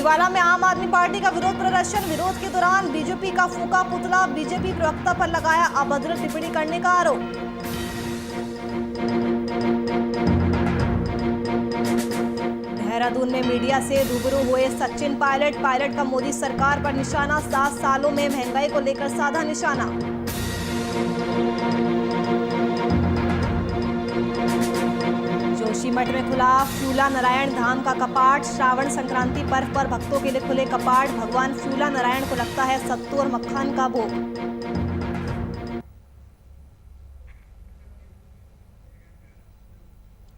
डोईवाला में आम आदमी पार्टी का विरोध प्रदर्शन। विरोध के दौरान बीजेपी का फूका पुतला, बीजेपी प्रवक्ता पर लगाया अभद्र टिप्पणी करने का आरोप। देहरादून में मीडिया से रूबरू हुए सचिन पायलट का मोदी सरकार पर निशाना। 7 सालों में महंगाई को लेकर साधा निशाना। जोशीमठ में खुला फ्यूला नारायण धाम का कपाट। श्रावण संक्रांति पर्व पर भक्तों के लिए खुले कपाट। भगवान फ्यूला नारायण को लगता है सत्तू और मक्खन का भोग।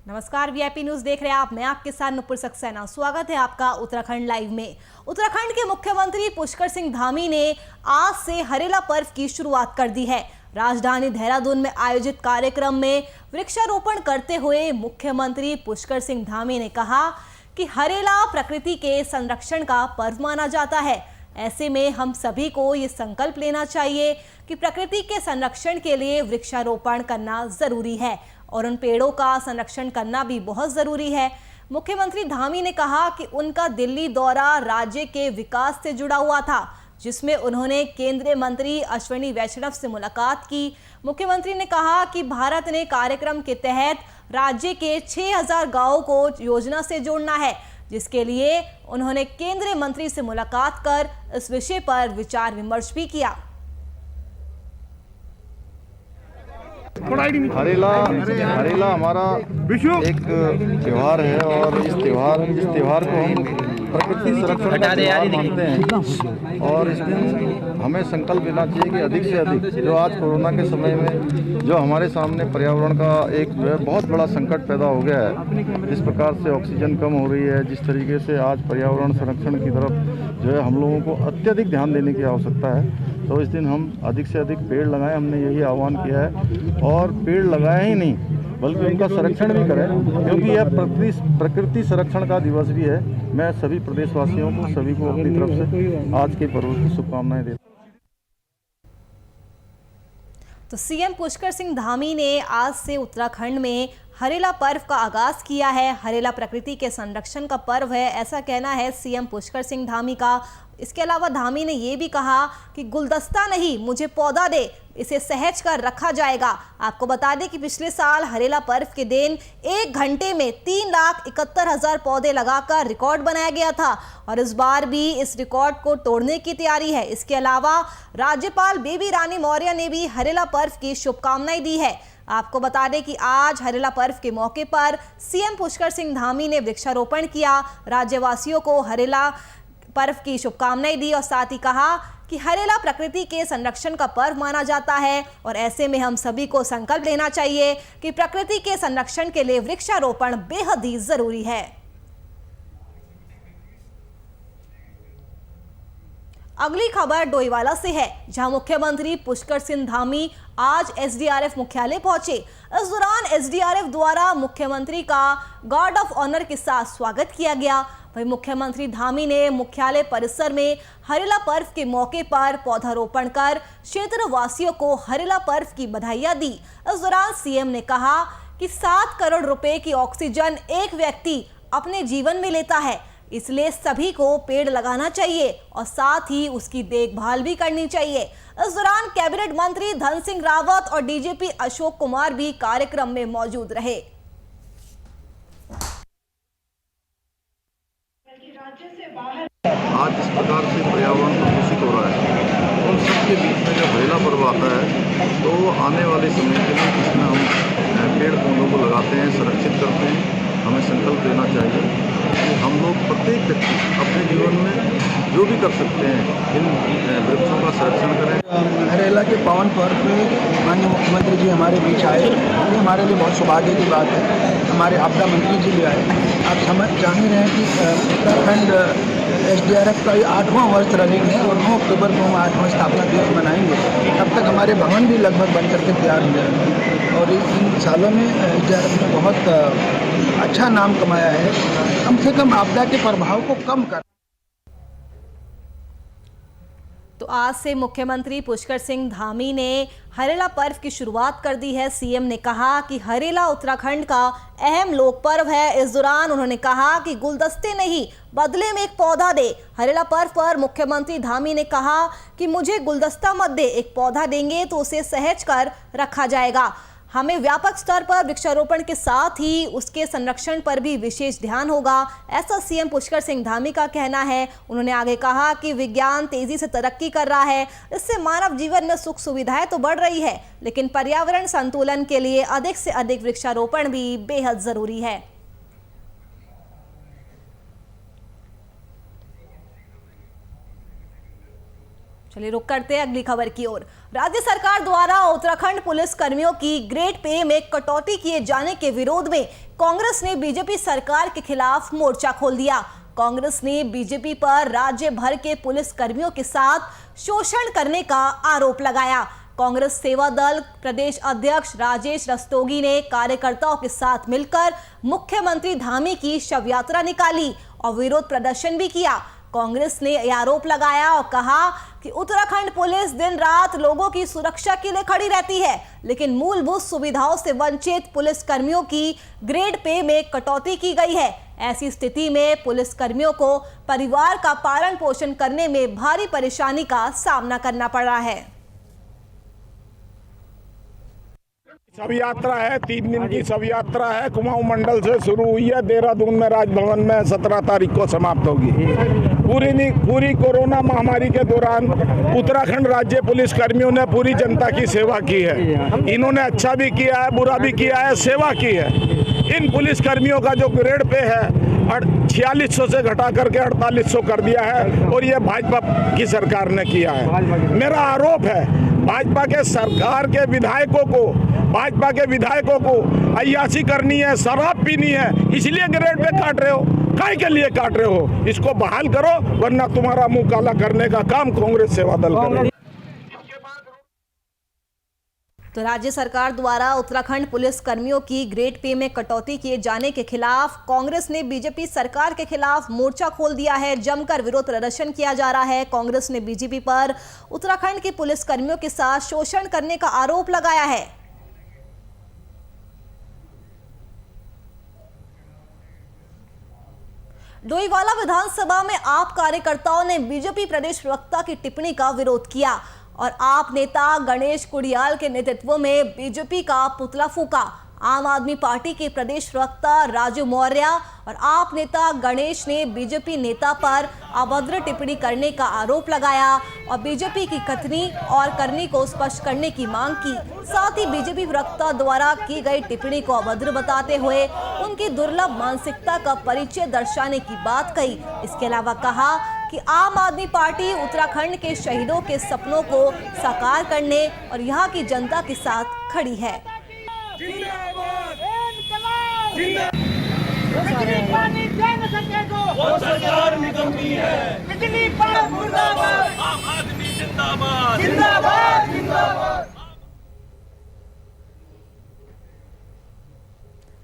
नमस्कार, वीआईपी न्यूज देख रहे हैं आप। मैं आपके साथ नुपुर सक्सेना। स्वागत है आपका उत्तराखंड लाइव में। उत्तराखंड के मुख्यमंत्री पुष्कर सिंह धामी ने आज से हरेला पर्व की शुरुआत कर दी है। राजधानी देहरादून में आयोजित कार्यक्रम में वृक्षारोपण करते हुए मुख्यमंत्री पुष्कर सिंह धामी ने कहा कि हरेला प्रकृति के संरक्षण का पर्व माना जाता है। ऐसे में हम सभी को ये संकल्प लेना चाहिए कि प्रकृति के संरक्षण के लिए वृक्षारोपण करना जरूरी है और उन पेड़ों का संरक्षण करना भी बहुत जरूरी है। मुख्यमंत्री धामी ने कहा कि उनका दिल्ली दौरा राज्य के विकास से जुड़ा हुआ था, जिसमें उन्होंने केंद्रीय मंत्री अश्विनी वैष्णव से मुलाकात की। मुख्यमंत्री ने कहा कि भारत ने कार्यक्रम के तहत राज्य के 6000 गांवों को योजना से जोड़ना है, जिसके लिए उन्होंने केंद्रीय मंत्री से मुलाकात कर इस विषय पर विचार विमर्श भी किया। हरेला हमारा एक त्योहार है और इस त्योहार को हम प्रकृति संरक्षण का त्योहार मानते हैं और इस दिन हमें संकल्प लेना चाहिए कि अधिक से अधिक जो आज कोरोना के समय में जो हमारे सामने पर्यावरण का एक बहुत बड़ा संकट पैदा हो गया है, जिस प्रकार से ऑक्सीजन कम हो रही है, जिस तरीके से आज पर्यावरण संरक्षण की तरफ जो है हम लोगों को अत्यधिक ध्यान देने की आवश्यकता है। तो इस दिन हम अधिक से अधिक पेड़ लगाएं, हमने यही आह्वान किया है। और पेड़ लगाए ही नहीं बल्कि उनका संरक्षण भी करें, क्योंकि यह प्रकृति संरक्षण का दिवस भी है। मैं सभी प्रदेशवासियों को, सभी को अपनी तरफ से आज के पर्व की शुभकामनाएं देता हूं। तो सीएम पुष्कर सिंह धामी ने आज से उत्तराखंड में हरेला पर्व का आगाज किया है। हरेला प्रकृति के संरक्षण का पर्व है, ऐसा कहना है सीएम पुष्कर सिंह धामी का। इसके अलावा धामी ने यह भी कहा कि गुलदस्ता नहीं, मुझे पौधा दे, इसे सहज कर रखा जाएगा। आपको बता दें कि पिछले साल हरेला पर्व के दिन 1 घंटे में 3,71,000 पौधे लगाकर रिकॉर्ड बनाया गया था और इस बार भी इस रिकॉर्ड को तोड़ने की तैयारी है। इसके अलावा राज्यपाल बेबी रानी मौर्य ने भी हरेला पर्व की शुभकामनाएं दी है। आपको बता दें कि आज हरेला पर्व के मौके पर सीएम पुष्कर सिंह धामी ने वृक्षारोपण किया, राज्यवासियों को हरेला पर्व की शुभकामनाएं दी और साथ ही कहा कि हरेला प्रकृति के संरक्षण का पर्व माना जाता है और ऐसे में हम सभी को संकल्प लेना चाहिए कि प्रकृति के संरक्षण के लिए वृक्षारोपण बेहद ही जरूरी है। अगली खबर डोईवाला से है, जहां मुख्यमंत्री पुष्कर सिंह धामी आज एसडीआरएफ मुख्यालय पहुंचे। इस दौरान एसडीआरएफ द्वारा मुख्यमंत्री का गार्ड ऑफ ऑनर के साथ स्वागत किया गया। वहीं मुख्यमंत्री धामी ने मुख्यालय परिसर में हरेला पर्व के मौके पर पौधारोपण कर क्षेत्रवासियों को हरेला पर्व की बधाइयां दी। इस दौरान सीएम ने कहा कि 7 करोड़ रुपए की ऑक्सीजन एक व्यक्ति अपने जीवन में लेता है, इसलिए सभी को पेड़ लगाना चाहिए और साथ ही उसकी देखभाल भी करनी चाहिए। इस दौरान कैबिनेट मंत्री धन सिंह रावत और डीजीपी अशोक कुमार भी कार्यक्रम में मौजूद रहे। आज जिस प्रकार से पर्यावरण प्रदूषित हो रहा है, उन सबके बीच में जब हरेला पर्व आता है तो आने वाले समय के लिए जिसमें हम पेड़ पौधों को लगाते हैं, संरक्षित करते हैं, हमें संकल्प लेना चाहिए कि हम लोग प्रत्येक व्यक्ति अपने जीवन में जो भी कर सकते हैं इन वृक्षों का संरक्षण करें। हरेला के पावन पर्व में माननीय मुख्यमंत्री जी हमारे बीच आए, ये हमारे लिए बहुत सौभाग्य की बात है। हमारे आपदा मंत्री जी भी आए। आप समझ जान ही रहे हैं कि उत्तराखंड एसडीआरएफ का ये 8वां वर्ष रनिंग है और 9 अक्टूबर को हम 8वां स्थापना दिवस मनाएंगे। अब तक हमारे भवन भी लगभग बन करके तैयार हुए हैं और इन सालों में एसडीआरएफ ने बहुत अच्छा नाम कमाया है। कम से कम आपदा के प्रभाव को कम कर तो आज से मुख्यमंत्री पुष्कर सिंह धामी ने हरेला पर्व की शुरुआत कर दी है। सीएम ने कहा कि हरेला उत्तराखंड का अहम लोक पर्व है। इस दौरान उन्होंने कहा कि गुलदस्ते नहीं, बदले में एक पौधा दे। हरेला पर्व पर मुख्यमंत्री धामी ने कहा कि मुझे गुलदस्ता मत दे, एक पौधा देंगे तो उसे सहेज कर रखा जाएगा। हमें व्यापक स्तर पर वृक्षारोपण के साथ ही उसके संरक्षण पर भी विशेष ध्यान होगा, ऐसा सीएम पुष्कर सिंह धामी का कहना है। उन्होंने आगे कहा कि विज्ञान तेजी से तरक्की कर रहा है, इससे मानव जीवन में सुख सुविधाएं तो बढ़ रही है, लेकिन पर्यावरण संतुलन के लिए अधिक से अधिक वृक्षारोपण भी बेहद जरूरी है। चलिए रुक करते हैं अगली खबर की ओर। राज्य सरकार द्वारा उत्तराखंड पुलिस कर्मियों की ग्रेड पे में कटौती किए जाने के विरोध में कांग्रेस ने बीजेपी सरकार के खिलाफ मोर्चा खोल दिया। कांग्रेस ने बीजेपी पर राज्य भर के पुलिस कर्मियों के साथ शोषण करने का आरोप लगाया। कांग्रेस सेवा दल प्रदेश अध्यक्ष राजेश रस्तोगी ने कार्यकर्ताओं के साथ मिलकर मुख्यमंत्री धामी की शव यात्रा निकाली और विरोध प्रदर्शन भी किया। कांग्रेस ने यह आरोप लगाया और कहा कि उत्तराखंड पुलिस दिन रात लोगों की सुरक्षा के लिए खड़ी रहती है, लेकिन मूलभूत सुविधाओं से वंचित पुलिस कर्मियों की ग्रेड पे में कटौती की गई है। ऐसी स्थिति में पुलिस कर्मियों को परिवार का पालन पोषण करने में भारी परेशानी का सामना करना पड़ रहा है। शव यात्रा है, 3 दिन की शव यात्रा है। कुमाऊं मंडल से शुरू हुई है, देहरादून में राजभवन में 17 तारीख को समाप्त होगी। पूरी कोरोना महामारी के दौरान उत्तराखंड राज्य पुलिस कर्मियों ने पूरी जनता की सेवा की है। इन्होंने अच्छा भी किया है, बुरा भी किया है, सेवा की है। इन पुलिस कर्मियों का जो ग्रेड पे है 4600 से घटा करके 4800 कर दिया है और ये भाजपा की सरकार ने किया है। मेरा आरोप है भाजपा के सरकार के विधायकों को, भाजपा के विधायकों को अय्याशी करनी है, शराब पीनी है, इसलिए ग्रेड पे काट रहे हो। काय के लिए काट रहे हो? इसको बहाल करो, वरना तुम्हारा मुंह काला करने का काम कांग्रेस सेवा दल करे। तो राज्य सरकार द्वारा उत्तराखंड पुलिस कर्मियों की ग्रेड पे में कटौती किए जाने के खिलाफ कांग्रेस ने बीजेपी सरकार के खिलाफ मोर्चा खोल दिया है। जमकर विरोध प्रदर्शन किया जा रहा है। कांग्रेस ने बीजेपी पर उत्तराखंड के पुलिस कर्मियों के साथ शोषण करने का आरोप लगाया है। डोईवाला विधानसभा में आप कार्यकर्ताओं ने बीजेपी प्रदेश प्रवक्ता की टिप्पणी का विरोध किया और आप नेता गणेश कुड़ियाल के नेतृत्व में बीजेपी का पुतला फूका। आम आदमी पार्टी के प्रदेश प्रवक्ता राजू मौर्य और आप नेता गणेश ने बीजेपी नेता पर अभद्र टिप्पणी करने का आरोप लगाया और बीजेपी की कथनी और करनी को स्पष्ट करने की मांग की। साथ ही बीजेपी प्रवक्ता द्वारा की गई टिप्पणी को अभद्र बताते हुए उनकी दुर्लभ मानसिकता का परिचय दर्शाने की बात कही। इसके अलावा कहा कि आम आदमी पार्टी उत्तराखंड के शहीदों के सपनों को साकार करने और यहाँ की जनता के साथ खड़ी है। बिजली पानी दे न सकेगा वो सरकार निकम्मी है। बिजली पानी मुर्दाबाद, आम आदमी जिंदाबाद जिंदाबाद जिंदाबाद।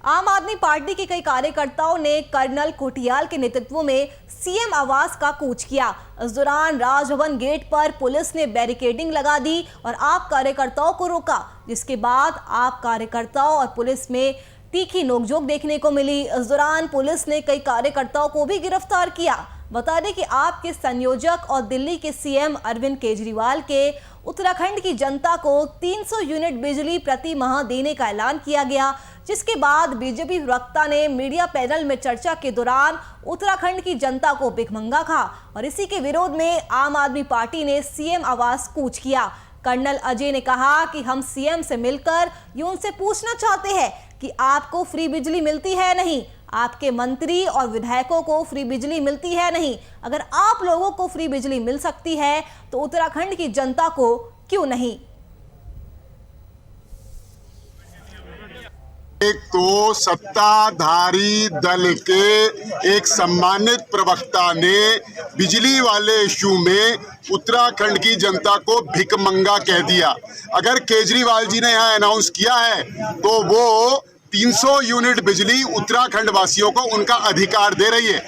आम आदमी पार्टी के कई कार्यकर्ताओं ने कर्नल कोटियाल के नेतृत्व में सीएम आवास का कूच किया। इस दौरान राजभवन गेट पर पुलिस ने बैरिकेडिंग लगा दी और आप कार्यकर्ताओं को रोका, जिसके बाद आप कार्यकर्ताओं और पुलिस में तीखी नोकझोंक देखने को मिली। इस दौरान पुलिस ने कई कार्यकर्ताओं को भी गिरफ्तार किया। बता दें कि आपके संयोजक और दिल्ली के सीएम अरविंद केजरीवाल के उत्तराखंड की जनता को 300 यूनिट बिजली प्रति माह देने का ऐलान किया गया, जिसके बाद बीजेपी प्रवक्ता ने मीडिया पैनल में चर्चा के दौरान उत्तराखंड की जनता को भिखमंगा कहा और इसी के विरोध में आम आदमी पार्टी ने सीएम आवास कूच किया। कर्नल अजय ने कहा कि हम सीएम से मिलकर ये उनसे पूछना चाहते हैं कि आपको फ्री बिजली मिलती है नहीं, आपके मंत्री और विधायकों को फ्री बिजली मिलती है नहीं। अगर आप लोगों को फ्री बिजली मिल सकती है तो उत्तराखंड की जनता को क्यों नहीं। एक तो सत्ताधारी दल के एक सम्मानित प्रवक्ता ने बिजली वाले इशू में उत्तराखंड की जनता को भिखमंगा कह दिया। अगर केजरीवाल जी ने यहाँ अनाउंस किया है तो वो 300 यूनिट बिजली उत्तराखंड वासियों को उनका अधिकार दे रही है।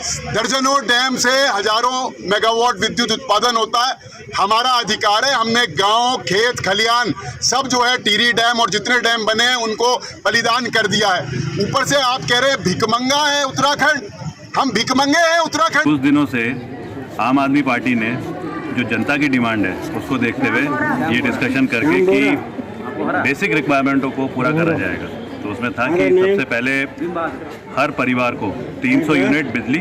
दर्जनों डैम से हजारों मेगावाट विद्युत उत्पादन होता है। हमारा अधिकार है, हमने गांव, खेत, खलियान सब जो है टिहरी डैम और जितने डैम बने हैं उनको बलिदान कर दिया है। ऊपर से आप कह रहे हैं भिकमंगा है उत्तराखंड, हम भिकमंगे हैं उत्तराखंड। कुछ दिनों से आम आदमी पार्टी ने जो जनता की डिमांड है उसको देखते हुए ये डिस्कशन करके कि बेसिक रिक्वायरमेंटों को पूरा करा जाएगा, तो उसमें था कि सबसे पहले हर परिवार को 300 यूनिट बिजली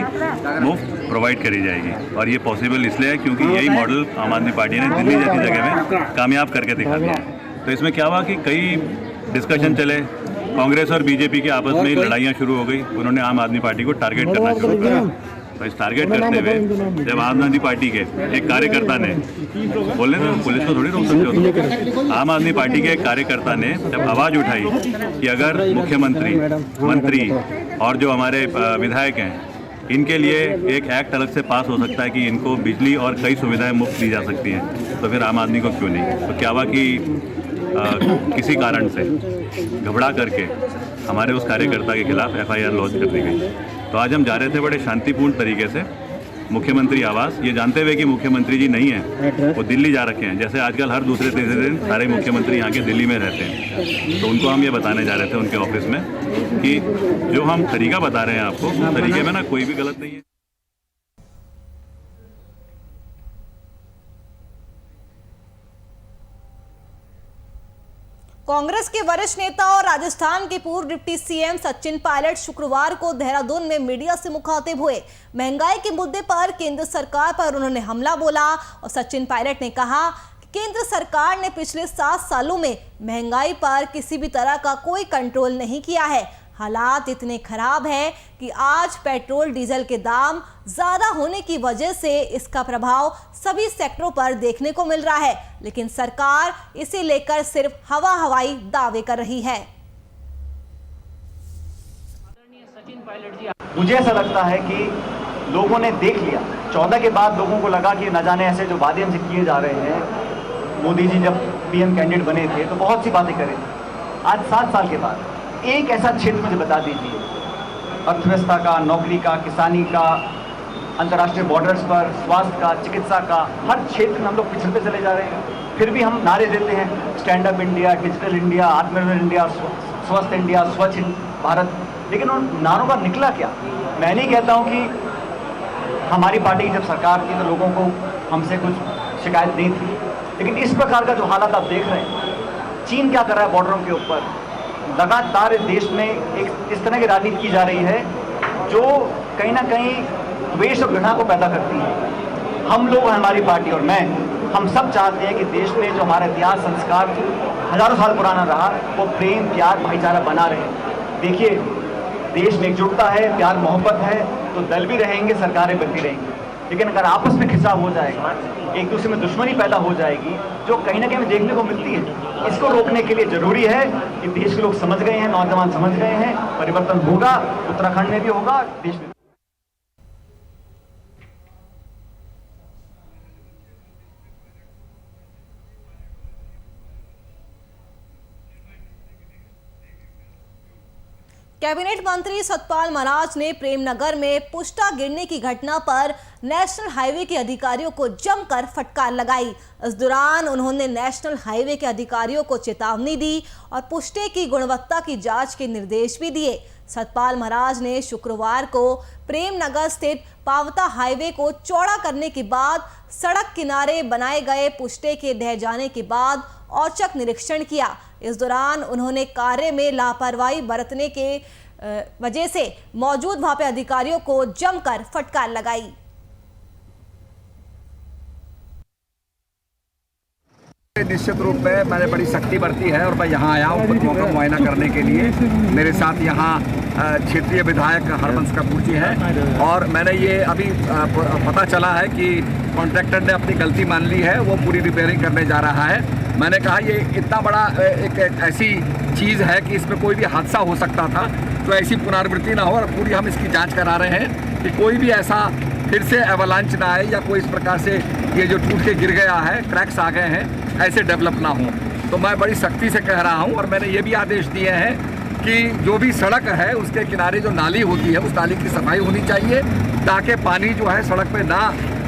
मुफ्त प्रोवाइड करी जाएगी। और ये पॉसिबल इसलिए है क्योंकि यही मॉडल आम आदमी पार्टी ने दिल्ली जैसी जगह में कामयाब करके दिखा दिया है। तो इसमें क्या हुआ कि कई डिस्कशन चले, कांग्रेस और बीजेपी के आपस में लड़ाइयाँ शुरू हो गई। उन्होंने आम आदमी पार्टी को टारगेट करना शुरू किया। तो इस टारगेट करते हुए जब आम आदमी पार्टी के एक कार्यकर्ता ने, बोलने तो पुलिस को थोड़ी रोक सकते हो, आम आदमी पार्टी के एक कार्यकर्ता ने जब आवाज़ उठाई कि अगर मुख्यमंत्री, मंत्री और जो हमारे विधायक हैं इनके लिए एक एक्ट अलग से पास हो सकता है कि इनको बिजली और कई सुविधाएं मुफ्त दी जा सकती हैं, तो फिर आम आदमी को क्यों नहीं। तो क्या हुआ कि किसी कारण से घबरा करके हमारे उस कार्यकर्ता के खिलाफ FIR लॉन्च कर दी गई। तो आज हम जा रहे थे बड़े शांतिपूर्ण तरीके से मुख्यमंत्री आवास, ये जानते हुए कि मुख्यमंत्री जी नहीं है, वो दिल्ली जा रखे हैं। जैसे आजकल हर दूसरे तीसरे दिन सारे मुख्यमंत्री यहाँ के दिल्ली में रहते हैं, तो उनको हम ये बताने जा रहे थे उनके ऑफिस में कि जो हम तरीका बता रहे हैं आपको, उस तरीके में ना कोई भी गलत नहीं है। कांग्रेस के वरिष्ठ नेता और राजस्थान के पूर्व डिप्टी CM सचिन पायलट शुक्रवार को देहरादून में मीडिया से मुखातिब हुए। महंगाई के मुद्दे पर केंद्र सरकार पर उन्होंने हमला बोला और सचिन पायलट ने कहा कि केंद्र सरकार ने पिछले 7 सालों में महंगाई पर किसी भी तरह का कोई कंट्रोल नहीं किया है। हालात इतने खराब हैं कि आज पेट्रोल डीजल के दाम ज्यादा होने की वजह से इसका प्रभाव सभी सेक्टरों पर देखने को मिल रहा है, लेकिन सरकार इसे लेकर सिर्फ हवाई दावे कर रही है। मुझे ऐसा लगता है कि लोगों ने देख लिया, 14 के बाद लोगों को लगा कि न जाने ऐसे जो वादे हमसे किए जा रहे हैं, मोदी जी जब PM कैंडिडेट बने थे तो बहुत सी बातें करे थे। आज 7 साल के बाद एक ऐसा क्षेत्र मुझे बता दीजिए, अर्थव्यवस्था का, नौकरी का, किसानी का, अंतर्राष्ट्रीय बॉर्डर्स पर, स्वास्थ्य का, चिकित्सा का, हर क्षेत्र में हम लोग पिछड़ते चले जा रहे हैं। फिर भी हम नारे देते हैं, stand up India, digital India, आत्मनिर्भर इंडिया, स्वस्थ इंडिया, स्वच्छ भारत, लेकिन उन नारों का निकला क्या? मैं नहीं कहता हूँ कि हमारी पार्टी की जब सरकार थी तो लोगों को हमसे कुछ शिकायत नहीं थी, लेकिन इस प्रकार का जो हालात आप देख रहे हैं, चीन क्या कर रहा है बॉर्डरों के ऊपर, लगातार देश में एक इस तरह की राजनीति की जा रही है जो कहीं ना कहीं द्वेष और घृणा को पैदा करती है। हम लोग, हमारी पार्टी और मैं, हम सब चाहते हैं कि देश में जो हमारा इतिहास, संस्कार हजारों साल पुराना रहा, वो प्रेम, प्यार, भाईचारा बना रहे। देखिए, देश में एकजुटता है, प्यार मोहब्बत है, तो दल भी रहेंगे, सरकारें बनती रहेंगी, लेकिन अगर आपस में खिंचाव हो जाएगा, एक दूसरे में दुश्मनी पैदा हो जाएगी, जो कहीं ना कहीं देखने को मिलती है, इसको रोकने के लिए जरूरी है कि देश के लोग समझ गए हैं, नौजवान समझ गए हैं, परिवर्तन होगा, उत्तराखंड में भी होगा, देश में। कैबिनेट मंत्री सतपाल महाराज ने प्रेमनगर में पुष्टा गिरने की घटना पर नेशनल हाईवे के अधिकारियों को जमकर फटकार लगाई। इस दौरान उन्होंने नेशनल हाईवे के अधिकारियों को चेतावनी दी और पुष्टे की गुणवत्ता की जांच के निर्देश भी दिए। सतपाल महाराज ने शुक्रवार को प्रेमनगर स्थित पावता हाईवे को चौड़ा करने के बाद सड़क किनारे बनाए गए पुष्टे के ढह जाने के बाद औचक निरीक्षण किया। इस दौरान उन्होंने कार्य में लापरवाही बरतने के वजह से मौजूद वहां पे अधिकारियों को जमकर फटकार लगाई। निश्चित रूप में मैंने बड़ी सख्ती बरती है और मैं यहाँ आया हूँ खुद मौका मुआयना करने के लिए। मेरे साथ यहाँ क्षेत्रीय विधायक हरबंस कपूर जी हैं और मैंने ये अभी पता चला है कि कॉन्ट्रैक्टर ने अपनी गलती मान ली है, वो पूरी रिपेयरिंग करने जा रहा है। मैंने कहा ये इतना बड़ा एक ऐसी चीज़ है कि इसमें कोई भी हादसा हो सकता था, तो ऐसी पुनरावृत्ति ना हो और पूरी हम इसकी जाँच करा रहे हैं कि कोई भी ऐसा फिर से एवलांच ना आए या कोई इस प्रकार से ये जो टूट के गिर गया है, क्रैक्स आ गए हैं, ऐसे डेवलप ना हो। तो मैं बड़ी सख्ती से कह रहा हूँ और मैंने ये भी आदेश दिए हैं कि जो भी सड़क है उसके किनारे जो नाली होती है उस नाली की सफाई होनी चाहिए, ताकि पानी जो है सड़क पे ना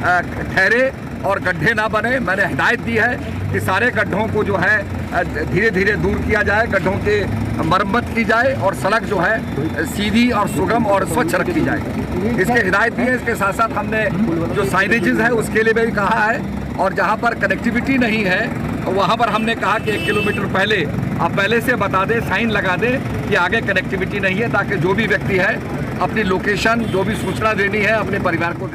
ठहरे और गड्ढे ना बने। मैंने हिदायत दी है कि सारे गड्ढों को जो है धीरे धीरे दूर किया जाए, गड्ढों के मरम्मत की जाए और सड़क जो है सीधी और सुगम और स्वच्छ रखी जाए। इसके हिदायत दी है। इसके साथ साथ हमने जो साइनेजेस है उसके लिए भी कहा है, और जहाँ पर कनेक्टिविटी नहीं है वहाँ पर हमने कहा कि 1 किलोमीटर पहले आप पहले से बता दें, साइन लगा दें कि आगे कनेक्टिविटी नहीं है, ताकि जो भी व्यक्ति है अपनी लोकेशन जो भी सूचना देनी है अपने परिवार को।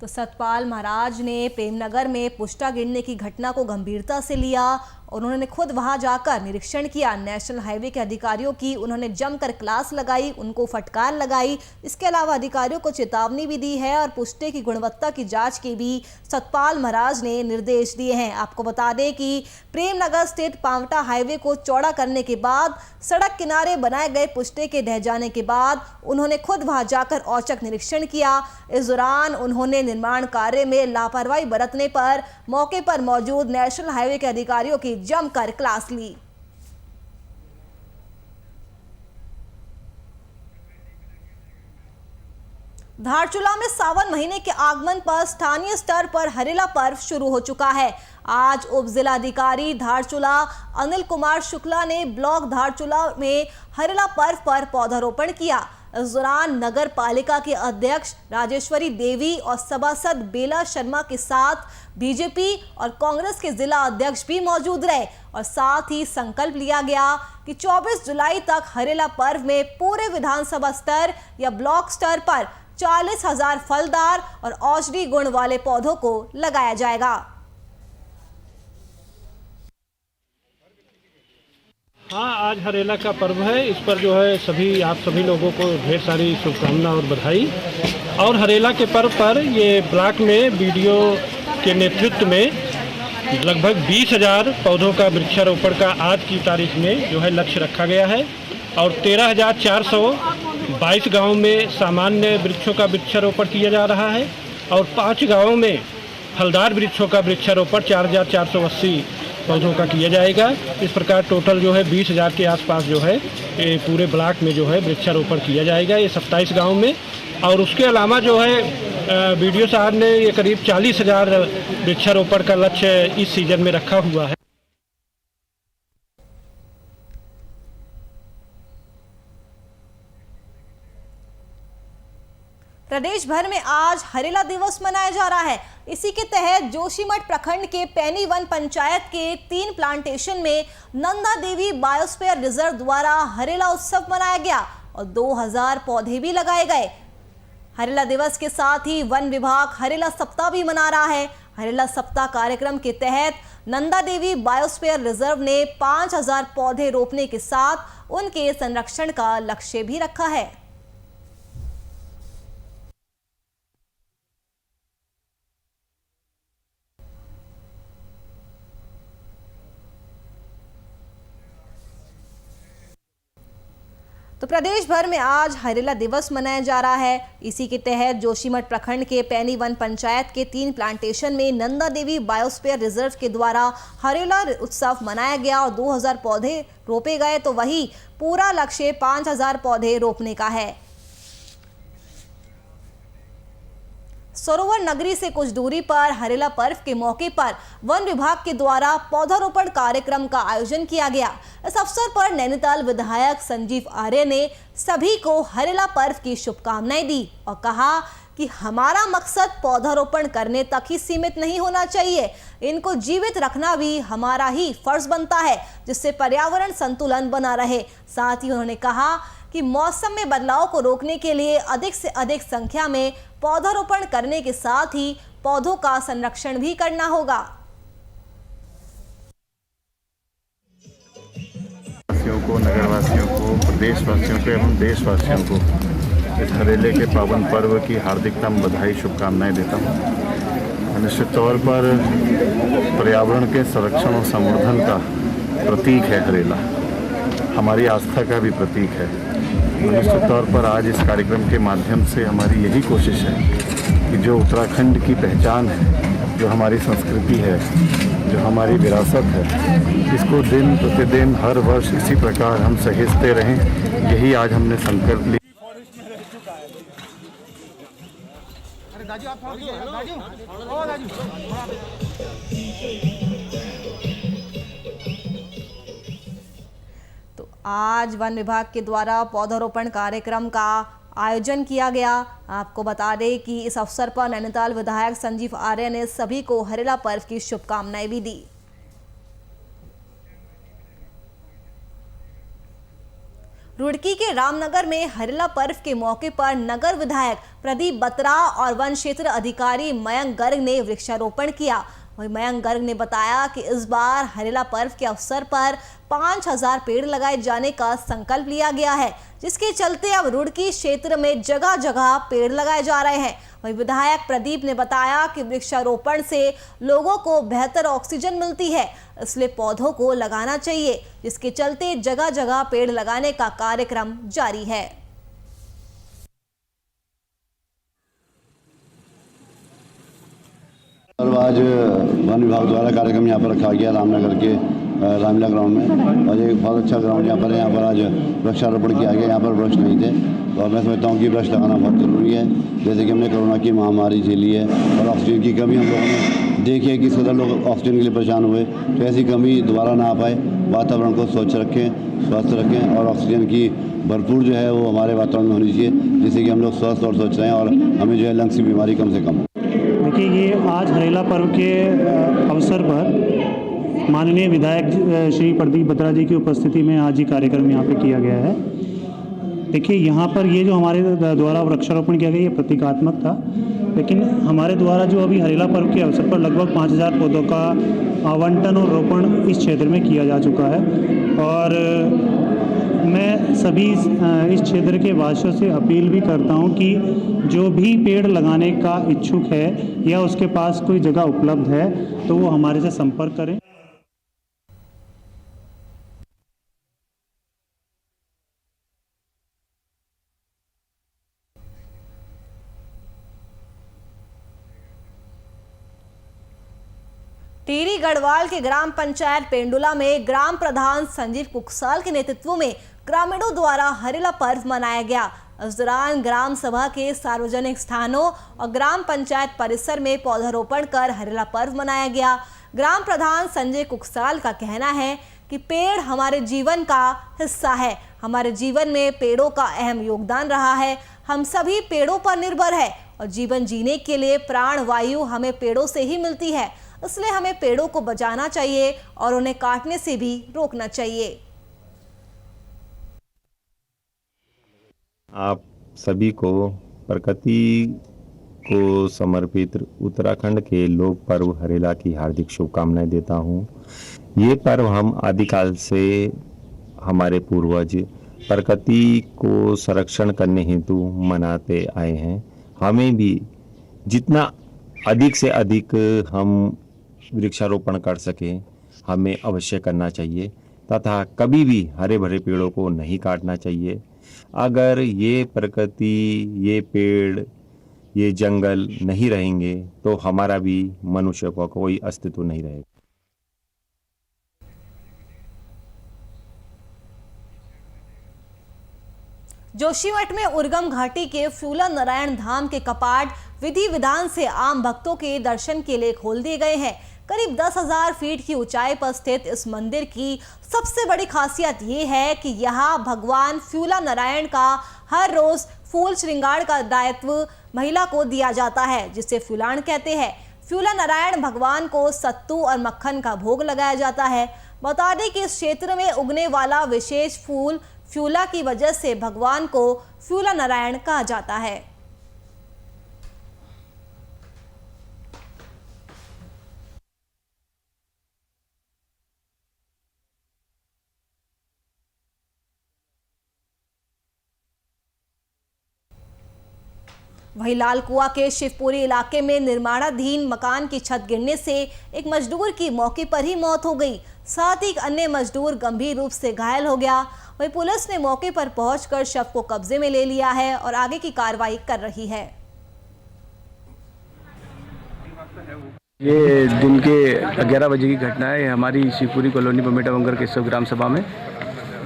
तो सतपाल महाराज ने प्रेमनगर में पुष्टा गिरने की घटना को गंभीरता से लिया और उन्होंने खुद वहां जाकर निरीक्षण किया। नेशनल हाईवे के अधिकारियों की उन्होंने जमकर क्लास लगाई, उनको फटकार लगाई। इसके अलावा अधिकारियों को चेतावनी भी दी है और पुष्टे की गुणवत्ता की जांच के भी सतपाल महाराज ने निर्देश दिए हैं। आपको बता दें कि प्रेमनगर स्टेट पांवटा हाईवे को चौड़ा करने के बाद सड़क किनारे बनाए गए पुष्टे के ढह जाने के बाद उन्होंने खुद वहां जाकर औचक निरीक्षण किया। इस दौरान उन्होंने निर्माण कार्य में लापरवाही बरतने पर मौके पर मौजूद नेशनल हाईवे के अधिकारियों की जमकर क्लास ली। धारचूला में सावन महीने के आगमन पर स्थानीय स्तर पर हरेला पर्व शुरू हो चुका है। आज उप जिलाधिकारी धारचूला अनिल कुमार शुक्ला ने ब्लॉक धारचूला में हरेला पर्व पर पौधारोपण किया। इस दौरान नगर पालिका के अध्यक्ष राजेश्वरी देवी और सभासद बेला शर्मा के साथ बीजेपी और कांग्रेस के जिला अध्यक्ष भी मौजूद रहे और साथ ही संकल्प लिया गया कि 24 जुलाई तक हरेला पर्व में पूरे विधानसभा स्तर या ब्लॉक स्तर पर 40,000 फलदार और औषधि गुण वाले पौधों को लगाया जाएगा। हाँ, आज हरेला का पर्व है। इस पर जो है आप सभी लोगों को ढेर सारी शुभकामना और बधाई। और हरेला के पर्व पर ये ब्लॉक में बीडीओ के नेतृत्व में लगभग 20,000 पौधों का वृक्षारोपण का आज की तारीख में जो है लक्ष्य रखा गया है और 13,422 गाँव में सामान्य वृक्षों का वृक्षारोपण किया जा रहा है और 5 गाँवों में फलदार वृक्षों का वृक्षारोपण 4,480 पौधों का किया जाएगा। इस प्रकार टोटल जो है 20,000 के आसपास जो है पूरे ब्लॉक में जो है वृक्षारोपण किया जाएगा, ये 27 गाँव में। और उसके अलावा जो है बीडीओ साहब ने ये करीब 40,000 वृक्षारोपण का लक्ष्य इस सीजन में रखा हुआ है। प्रदेश भर में आज हरेला दिवस मनाया जा रहा है। इसी के तहत जोशीमठ प्रखंड के पैनी वन पंचायत के 3 प्लांटेशन में नंदा देवी बायोस्फीयर रिजर्व द्वारा हरेला उत्सव मनाया गया और 2000 पौधे भी लगाए गए। हरेला दिवस के साथ ही वन विभाग हरेला सप्ताह भी मना रहा है। हरेला सप्ताह कार्यक्रम के तहत नंदा देवी बायोस्फीयर रिजर्व ने 5,000 पौधे रोपने के साथ उनके संरक्षण का लक्ष्य भी रखा है। तो प्रदेश भर में आज हरेला दिवस मनाया जा रहा है। इसी के तहत जोशीमठ प्रखंड के पैनी वन पंचायत के 3 प्लांटेशन में नंदा देवी बायोस्फीयर रिजर्व के द्वारा हरेला उत्सव मनाया गया और 2000 पौधे रोपे गए। तो वही पूरा लक्ष्य 5,000 पौधे रोपने का है। सरोवर नगरी से कुछ दूरी पर हरेला पर्व के मौके पर वन विभाग के द्वारा पौधारोपण कार्यक्रम का आयोजन किया गया। इस अवसर पर नैनीताल विधायक संजीव आर्य ने सभी को हरेला पर्व की शुभकामनाएं दी और कहा कि हमारा मकसद पौधारोपण करने तक ही सीमित नहीं होना चाहिए, इनको जीवित रखना भी हमारा ही फर्ज बनता है, जिससे पर्यावरण संतुलन बना रहे। साथ ही उन्होंने कहा कि मौसम में बदलाव को रोकने के लिए अधिक से अधिक संख्या में पौधारोपण करने के साथ ही पौधों का संरक्षण भी करना होगा। वासियों को, नगरवासियों को, प्रदेशवासियों को एवं देशवासियों को इस हरेले के पावन पर्व की हार्दिकतम बधाई शुभकामनाएं देता हूँ। निश्चित तौर पर पर्यावरण के संरक्षण और संवर्धन का प्रतीक है हरेला, हमारी आस्था का भी प्रतीक है। निश्चित तौर पर आज इस कार्यक्रम के माध्यम से हमारी यही कोशिश है कि जो उत्तराखंड की पहचान है, जो हमारी संस्कृति है, जो हमारी विरासत है, इसको दिन प्रतिदिन हर वर्ष इसी प्रकार हम सहेजते रहें, यही आज हमने संकल्प लिया। तो आज वन विभाग के द्वारा पौधारोपण कार्यक्रम का आयोजन किया गया। आपको बता दें कि इस अवसर पर नैनीताल विधायक संजीव आर्य ने सभी को हरेला पर्व की शुभकामनाएं भी दी। रुड़की के रामनगर में हरेला पर्व के मौके पर नगर विधायक प्रदीप बत्रा और वन क्षेत्र अधिकारी मयंक गर्ग ने वृक्षारोपण किया। वहीं मयंक गर्ग ने बताया कि इस बार हरेला पर्व के अवसर पर 5000 पेड़ लगाए जाने का संकल्प लिया गया है, जिसके चलते अब रुड़की क्षेत्र में जगह जगह पेड़ लगाए जा रहे हैं। वहीं विधायक प्रदीप ने बताया कि वृक्षारोपण से लोगों को बेहतर ऑक्सीजन मिलती है, इसलिए पौधों को लगाना चाहिए, जिसके चलते जगह जगह पेड़ लगाने का कार्यक्रम जारी है। और आज वन विभाग द्वारा कार्यक्रम यहाँ पर रखा गया रामनगर के रामलीला ग्राउंड में, और एक बहुत अच्छा ग्राउंड यहाँ पर है। यहाँ पर आज वृक्षारोपण किया गया। यहाँ पर वृक्ष नहीं थे, तो और मैं समझता हूँ कि वृक्ष लगाना बहुत ज़रूरी है। जैसे कि हमने कोरोना की महामारी झेली है और ऑक्सीजन की कमी हम लोगों ने देखी है कि सदा लोग ऑक्सीजन के लिए परेशान हुए, तो ऐसी कमी दोबारा ना आ पाए। वातावरण को स्वच्छ रखें, स्वस्थ रखें, और ऑक्सीजन की भरपूर जो है वो हमारे वातावरण में होनी चाहिए, जिससे कि हम लोग स्वस्थ और स्वच्छ रहें और हमें जो है लंग्स की बीमारी कम से कम हो। देखिए, ये आज हरेला पर्व के अवसर पर माननीय विधायक श्री प्रदीप बत्रा जी की उपस्थिति में आज ये कार्यक्रम यहाँ पे किया गया है। देखिए, यहाँ पर ये जो हमारे द्वारा वृक्षारोपण किया गया ये प्रतीकात्मक था, लेकिन हमारे द्वारा जो अभी हरेला पर्व के अवसर पर लगभग 5000 पौधों का आवंटन और रोपण इस क्षेत्र में किया जा चुका है। और मैं सभी इस क्षेत्र के वासियों से अपील भी करता हूं कि जो भी पेड़ लगाने का इच्छुक है या उसके पास कोई जगह उपलब्ध है तो वो हमारे से संपर्क करें। टिहरी गढ़वाल के ग्राम पंचायत पेंडुला में ग्राम प्रधान संजीव कुकसाल के नेतृत्व में ग्रामीणों द्वारा हरेला पर्व मनाया गया। इस दौरान ग्राम सभा के सार्वजनिक स्थानों और ग्राम पंचायत परिसर में पौधारोपण कर हरेला पर्व मनाया गया। ग्राम प्रधान संजय कुकसाल का कहना है कि पेड़ हमारे जीवन का हिस्सा है। हमारे जीवन में पेड़ों का अहम योगदान रहा है। हम सभी पेड़ों पर निर्भर है और जीवन जीने के लिए प्राण वायु हमें पेड़ों से ही मिलती है, इसलिए हमें पेड़ों को बचाना चाहिए और उन्हें काटने से भी रोकना चाहिए। आप सभी को प्रकृति को समर्पित उत्तराखंड के लोक पर्व हरेला की हार्दिक शुभकामनाएं देता हूं। ये पर्व हम आदिकाल से हमारे पूर्वज प्रकृति को संरक्षण करने हेतु मनाते आए हैं। हमें भी जितना अधिक से अधिक हम वृक्षारोपण कर सकें हमें अवश्य करना चाहिए, तथा कभी भी हरे भरे पेड़ों को नहीं काटना चाहिए। अगर ये प्रकृति, ये पेड़, ये जंगल नहीं रहेंगे तो हमारा भी मनुष्य का कोई अस्तित्व नहीं रहेगा। जोशीमठ में उर्गम घाटी के फ्यूला नारायण धाम के कपाट विधि विधान से आम भक्तों के दर्शन के लिए खोल दिए गए हैं। करीब 10,000 फीट की ऊंचाई पर स्थित इस मंदिर की सबसे बड़ी खासियत ये है कि यहाँ भगवान फ्यूला नारायण का हर रोज फूल श्रृंगार का दायित्व महिला को दिया जाता है, जिसे फ्यूलान कहते हैं। फ्यूला नारायण भगवान को सत्तू और मक्खन का भोग लगाया जाता है। बता दें कि इस क्षेत्र में उगने वाला विशेष फूल फ्यूला की वजह से भगवान को फ्यूला नारायण कहा जाता है। वहीं लालकुआ के शिवपुरी इलाके में निर्माणाधीन मकान की छत गिरने से एक मजदूर की मौके पर ही मौत हो गई, साथ ही एक अन्य मजदूर गंभीर रूप से घायल हो गया। वहीं पुलिस ने मौके पर पहुंचकर शव को कब्जे में ले लिया है और आगे की कार्रवाई कर रही है। ये दिन के 11 बजे की घटना है। हमारी शिवपुरी कॉलोनी बमेटा बंगर केशव ग्राम सभा में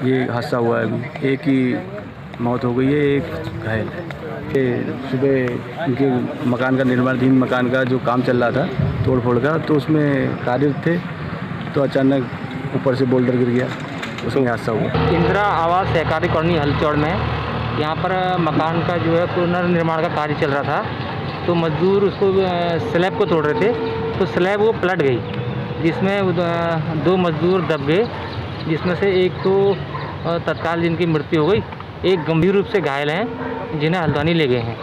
ये हादसा हुआ है। अभी एक ही मौत हो गई है, एक घायल है। ये सुबह उनके मकान का निर्माणाधीन मकान का जो काम चल रहा था तोड़ फोड़ का, तो उसमें कार्यरत थे तो अचानक ऊपर से बोल्डर गिर गया, उसमें हादसा हुआ। इंदिरा आवास सहकारी कॉलोनी हलचौड़ में यहाँ पर मकान का जो है पुनर्निर्माण का कार्य चल रहा था, तो मजदूर उसको स्लैब को तोड़ रहे थे, तो स्लैब वो पलट गई, जिसमें 2 मजदूर दब गए, जिसमें से एक तो तत्काल जिनकी मृत्यु हो गई, एक गंभीर रूप से घायल हैं जिन्हें हल्द्वानी ले गए हैं,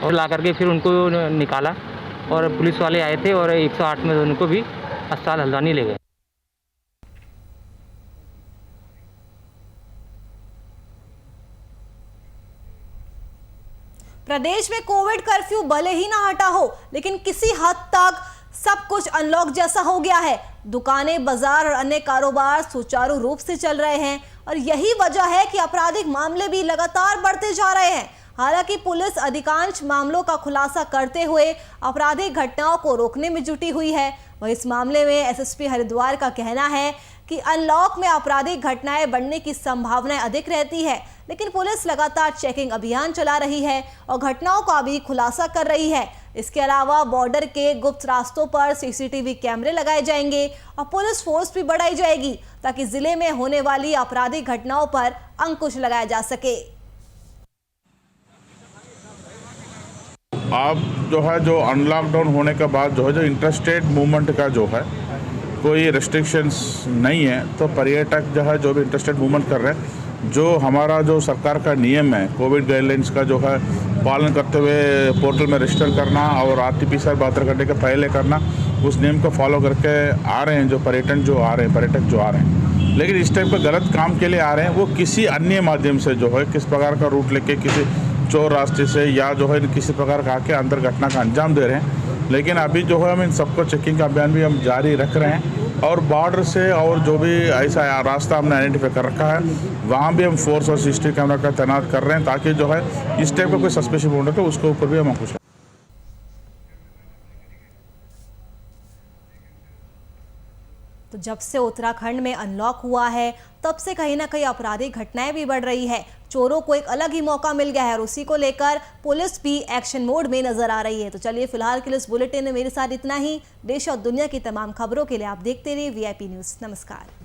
और ला करके फिर उनको निकाला और पुलिस वाले आए थे और 108 में उनको भी अस्पताल हल्द्वानी ले गए। प्रदेश में कोविड कर्फ्यू भले ही ना हटा हो, लेकिन किसी हद तक सब कुछ अनलॉक जैसा हो गया है। दुकानें, बाजार और अन्य कारोबार सुचारू रूप से चल रहे हैं और यही वजह है कि आपराधिक मामले भी लगातार बढ़ते जा रहे हैं। हालांकि पुलिस अधिकांश मामलों का खुलासा करते हुए आपराधिक घटनाओं को रोकने में जुटी हुई है। वहीं इस मामले में एसएसपी हरिद्वार का कहना है कि अनलॉक में आपराधिक घटनाएं बढ़ने की संभावनाएं अधिक रहती है, लेकिन पुलिस लगातार चेकिंग अभियान चला रही है और घटनाओं का भी खुलासा कर रही है। इसके अलावा बॉर्डर के गुप्त रास्तों पर सीसीटीवी कैमरे लगाए जाएंगे और पुलिस फोर्स भी बढ़ाई जाएगी ताकि जिले में होने वाली आपराधिक घटनाओं पर अंकुश लगाया जा सके। अब जो अनलॉकडाउन होने के बाद जो इंटरस्टेट मूवमेंट का जो है कोई रेस्ट्रिक्शंस नहीं है, तो पर्यटक जो भी इंटरस्टेट मूवमेंट कर रहे हैं, जो हमारा जो सरकार का नियम है कोविड गाइडलाइंस का जो है पालन करते हुए पोर्टल में रजिस्टर करना और RT-PCR 72 घंटे के पहले करना, उस नियम को फॉलो करके आ रहे हैं जो पर्यटक जो आ रहे हैं। लेकिन इस टाइप का गलत काम के लिए आ रहे हैं, वो किसी अन्य माध्यम से जो है किस प्रकार का रूट लेके किसी चोर रास्ते से या जो है किसी प्रकार का आके अंदर घटना का अंजाम दे रहे हैं। लेकिन अभी जो है हम इन सबको चेकिंग का अभियान भी हम जारी रख रहे हैं और बॉर्डर से और जो भी ऐसा रास्ता हमने आइडेंटिफाई कर रखा है वहाँ भी हम फोर्स और CCTV कैमरा का तैनात कर रहे हैं, ताकि जो है इस टाइप का कोई सस्पेशन मूवमेंट है उसके ऊपर भी हम अंकुश। तो जब से उत्तराखंड में अनलॉक हुआ है तब से कहीं ना कहीं आपराधिक घटनाएं भी बढ़ रही है। चोरों को एक अलग ही मौका मिल गया है और उसी को लेकर पुलिस भी एक्शन मोड में नजर आ रही है। तो चलिए फिलहाल के लिए इस बुलेटिन में मेरे साथ इतना ही। देश और दुनिया की तमाम खबरों के लिए आप देखते रहिए VIP न्यूज़। नमस्कार।